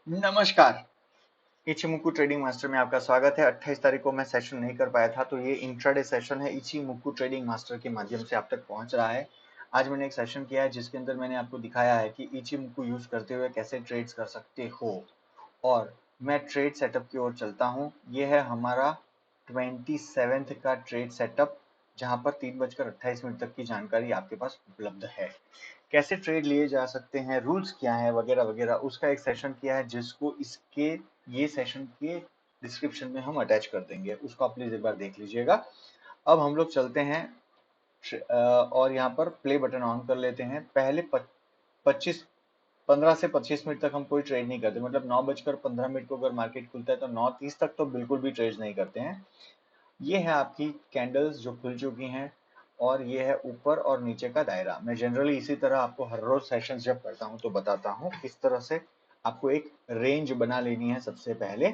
नमस्कार। इचिमुकु trading master में आपका स्वागत है। 28 तारीख को मैं सेशन नहीं कर पाया था, तो ये इंट्राडे सेशन है इचिमुकु ट्रेडिंग मास्टर के माध्यम से आप तक पहुंच रहा है। आज मैंने एक सेशन किया है जिसके अंदर मैंने आपको दिखाया है कि इचिमुकु यूज करते हुए कैसे ट्रेड्स कर सकते हो, और मैं ट्रेड सेटअप की ओर चलता हूँ। ये है हमारा 27th का ट्रेड सेटअप, जहां पर 3:28 तक की जानकारी आपके पास उपलब्ध है। कैसे ट्रेड लिए जा सकते हैं, रूल्स क्या है, वगैरह वगैरह, उसका एक सेशन किया है जिसको इसके ये सेशन के डिस्क्रिप्शन में हम अटैच कर देंगे। उसको आप प्लीज एक बार देख लीजिएगा। अब हम लोग चलते हैं और यहाँ पर प्ले बटन ऑन कर लेते हैं। पहले 25 15 से 25 मिनट तक हम कोई ट्रेड नहीं करते, मतलब 9:15 को अगर मार्केट खुलता है तो 9:30 तक तो बिल्कुल भी ट्रेड नहीं करते हैं। ये है आपकी कैंडल्स जो खुल चुकी हैं, और ये है ऊपर और नीचे का दायरा। मैं जनरली इसी तरह आपको हर रोज सेशंस जब करता हूं तो बताता हूं किस तरह से आपको एक रेंज बना लेनी है सबसे पहले,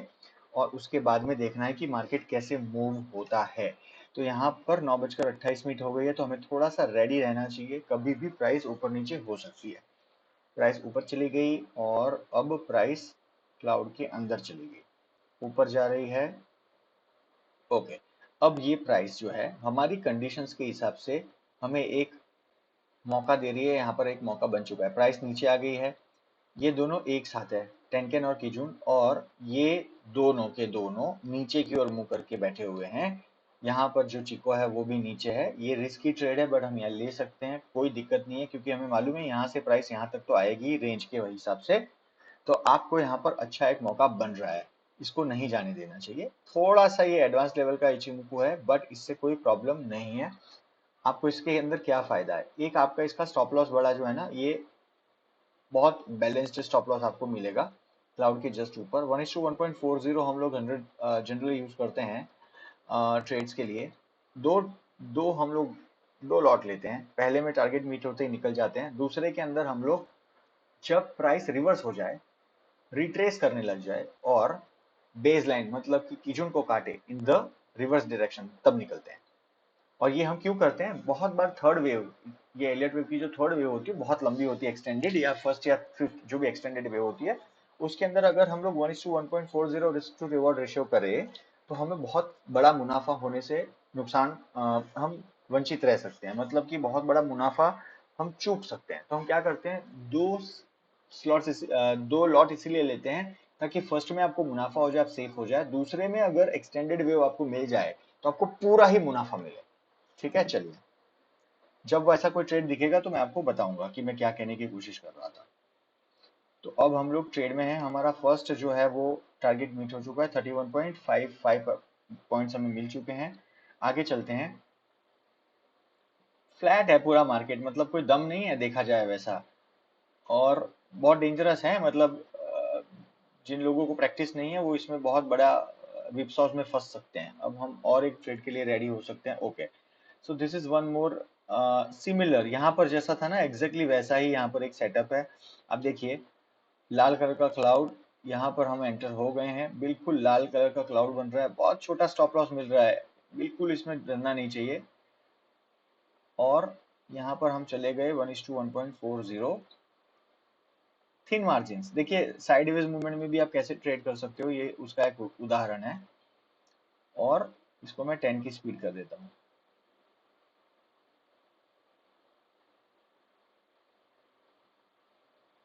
और उसके बाद में देखना है कि मार्केट कैसे मूव होता है। तो यहाँ पर 9:28 हो गई है, तो हमें थोड़ा सा रेडी रहना चाहिए। कभी भी प्राइस ऊपर नीचे हो सकती है। प्राइस ऊपर चली गई और अब प्राइस क्लाउड के अंदर चली गई, ऊपर जा रही है। ओके, अब ये प्राइस जो है हमारी कंडीशंस के हिसाब से हमें एक मौका दे रही है। यहाँ पर एक मौका बन चुका है, प्राइस नीचे आ गई है। ये दोनों एक साथ है, टेनकेन और किजुन, और ये दोनों के दोनों नीचे की ओर मुंह करके बैठे हुए हैं। यहाँ पर जो चिको है वो भी नीचे है। ये रिस्की ट्रेड है, बट हम यहाँ ले सकते हैं, कोई दिक्कत नहीं है, क्योंकि हमें मालूम है यहाँ से प्राइस यहाँ तक तो आएगी रेंज के हिसाब से। तो आपको यहाँ पर अच्छा एक मौका बन रहा है, इसको नहीं जाने देना चाहिए। थोड़ा सा ये एडवांस लेवल का इचिमुकु है, बट इससे कोई प्रॉब्लम नहीं है। आपको इसके अंदर क्या फायदा है, एक आपका इसका स्टॉप लॉस बड़ा जो है ना, ये बहुत बैलेंस्ड स्टॉप लॉस आपको मिलेगा क्लाउड के जस्ट ऊपर। 1:1.40 हम लोग 100 जनरली यूज करते हैं ट्रेड्स के लिए। दो दो हम लोग दो लॉट लेते हैं, पहले में टारगेट मीट होते ही निकल जाते हैं, दूसरे के अंदर हम लोग जब प्राइस रिवर्स हो जाए, रिट्रेस करने लग जाए, और बेस लाइन मतलब कि किजुन को काटे इन द रिवर्स डायरेक्शन, तब निकलते हैं। और ये हम क्यों करते हैं, बहुत बार थर्ड वेव, ये एलियट वेव की जो थर्ड वेव होती है बहुत लंबी होती है, एक्सटेंडेड या फर्स्ट या फिफ्थ जो भी एक्सटेंडेड वेव होती है, उसके अंदर अगर हम लोग 1:1.40 रिस्क टू रिवॉर्ड रेशियो करें, तो हमें बहुत बड़ा मुनाफा होने से नुकसान हम वंचित रह सकते हैं, मतलब कि बहुत बड़ा मुनाफा हम चूक सकते हैं। तो हम क्या करते हैं, दो लॉट इसीलिए लेते हैं ताकि फर्स्ट में आपको मुनाफा हो जाए, आप सेफ हो जाए, दूसरे में अगर एक्सटेंडेड वेव आपको मिल जाए तो आपको पूरा ही मुनाफा मिले। ठीक है, चलिए, जब वैसा कोई ट्रेड दिखेगा तो मैं आपको बताऊंगा कि मैं क्या कहने की कोशिश कर रहा था। तो अब हम लोग ट्रेड में हैं, हमारा फर्स्ट जो है वो टारगेट मीट हो चुका है, 31.55 पॉइंट्स हमें मिल चुके हैं। आगे चलते हैं। फ्लैट है पूरा मार्केट, मतलब कोई दम नहीं है देखा जाए वैसा, और बहुत डेंजरस है, मतलब जिन लोगों को प्रैक्टिस नहीं है वो इसमें बहुत बड़ा विपसॉस में फंस सकते हैं। अब हम और एक ट्रेड के लिए रेडी हो सकते हैं। Okay, so this is one more similar, यहाँ पर जैसा था ना एग्जैक्टली वैसा ही यहाँ पर एक सेटअप है। अब देखिए, लाल कलर का क्लाउड, यहाँ पर हम एंटर हो गए हैं, बिल्कुल लाल कलर का क्लाउड बन रहा है, बहुत छोटा स्टॉप लॉस मिल रहा है, बिल्कुल इसमें डरना नहीं चाहिए। और यहाँ पर हम चले गए 1:1.40, थिन मार्जिन। देखिए साइडवेज मूवमेंट में भी आप कैसे ट्रेड कर सकते हो, ये उसका एक उदाहरण है। और इसको मैं 10 की स्पीड कर देता हूँ।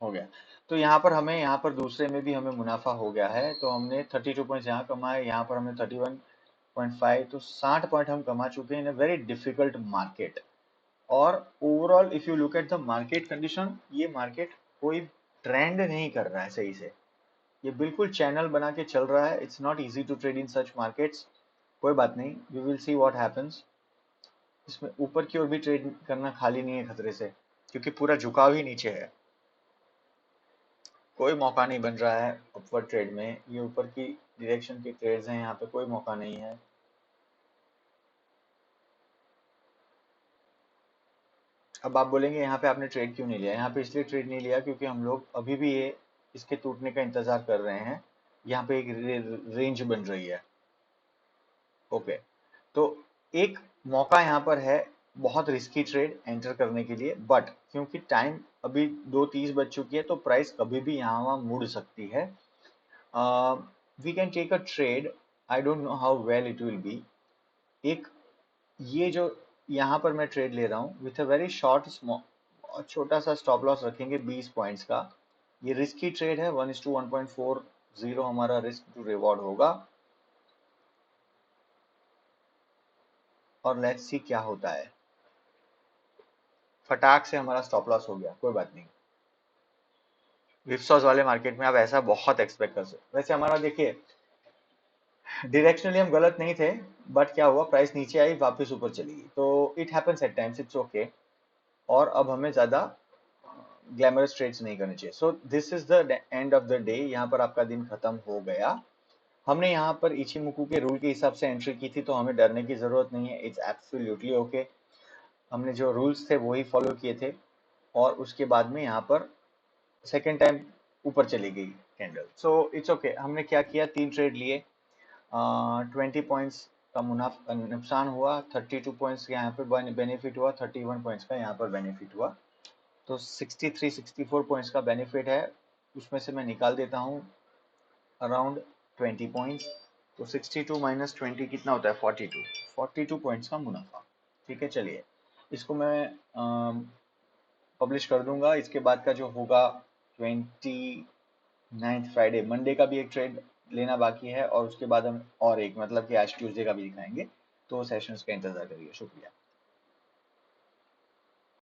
हो गया। तो यहाँ पर हमें, यहाँ पर दूसरे में भी हमें मुनाफा हो गया है, तो हमने 32 पॉइंट यहाँ कमाए, यहाँ पर हमने 31.5, तो 60 पॉइंट हम कमा चुके हैं इन अ वेरी डिफिकल्ट मार्केट। और overall if you look at the market condition, ये मार्केट कोई ट्रेंड नहीं कर रहा है सही से, ये बिल्कुल चैनल बना के चल रहा है। It's not easy to trade in such markets. कोई बात नहीं, we will see what happens. इसमें ऊपर की ओर भी ट्रेड करना खाली नहीं है खतरे से, क्योंकि पूरा झुकाव ही नीचे है, कोई मौका नहीं बन रहा है अपवर्ड ट्रेड में। ये ऊपर की डायरेक्शन के ट्रेड्स हैं, यहाँ पे कोई मौका नहीं है। अब आप बोलेंगे यहाँ पे आपने ट्रेड क्यों नहीं लिया, यहाँ पे इसलिए ट्रेड नहीं लिया क्योंकि हम लोग अभी भी ये इसके टूटने का इंतजार कर रहे हैं। यहाँ पे एक रेंज बन रही है। ओके, तो एक मौका यहाँ पर है बहुत रिस्की ट्रेड एंटर करने के लिए, बट क्योंकि टाइम अभी 2:30 बज चुकी है, तो प्राइस कभी भी यहाँ वहाँ मुड़ सकती है। We can take a trade, I don't know how well it will be. एक ये जो यहाँ पर मैं ट्रेड ले रहा हूँ विथ अ वेरी शॉर्ट छोटा सा स्टॉप लॉस रखेंगे 20 पॉइंट्स का। ये रिस्की ट्रेड है, 1:1.40 हमारा रिस्क टू रिवॉर्ड होगा, और लेट्स सी क्या होता है। फटाक से हमारा स्टॉप लॉस हो गया, कोई बात नहीं। विप्सॉस वाले मार्केट में आप ऐसा बहुत एक्सपेक्ट कर सकते। वैसे हमारा देखिए डायरेक्शनली हम गलत नहीं थे, बट क्या हुआ, प्राइस नीचे आई वापस ऊपर चली गई, तो it happens at times, it's okay. और अब हमें ज्यादा ग्लैमरस ट्रेड्स नहीं करने चाहिए। So this is the end of the day, यहाँ पर आपका दिन खत्म हो गया। हमने यहाँ पर इचिमुकू के रूल के हिसाब से एंट्री की थी, तो हमें डरने की जरूरत नहीं है, इट्स एब्सोल्युटली ओके। हमने जो रूल्स थे वही फॉलो किए थे, और उसके बाद में यहाँ पर सेकेंड टाइम ऊपर चली गई कैंडल, सो इट्स ओके। हमने क्या किया, 3 ट्रेड लिए, 20 पॉइंट्स का मुनाफा नुकसान हुआ, 32 पॉइंट्स यहाँ पे बेनिफिट हुआ, 31 पॉइंट्स का यहाँ पर बेनिफिट हुआ, तो 64 पॉइंट्स का बेनिफिट है। उसमें से मैं निकाल देता हूँ अराउंड 20 पॉइंट्स, तो 62 माइनस 20 कितना होता है, 42 पॉइंट्स का मुनाफा। ठीक है, चलिए इसको मैं पब्लिश कर दूंगा। इसके बाद का जो होगा 29 फ्राइडे, मंडे का भी एक ट्रेड लेना बाकी है, और उसके बाद हम और एक मतलब कि आज ट्यूसडे का भी दिखाएंगे, तो सेशंस का इंतजार करिए। शुक्रिया।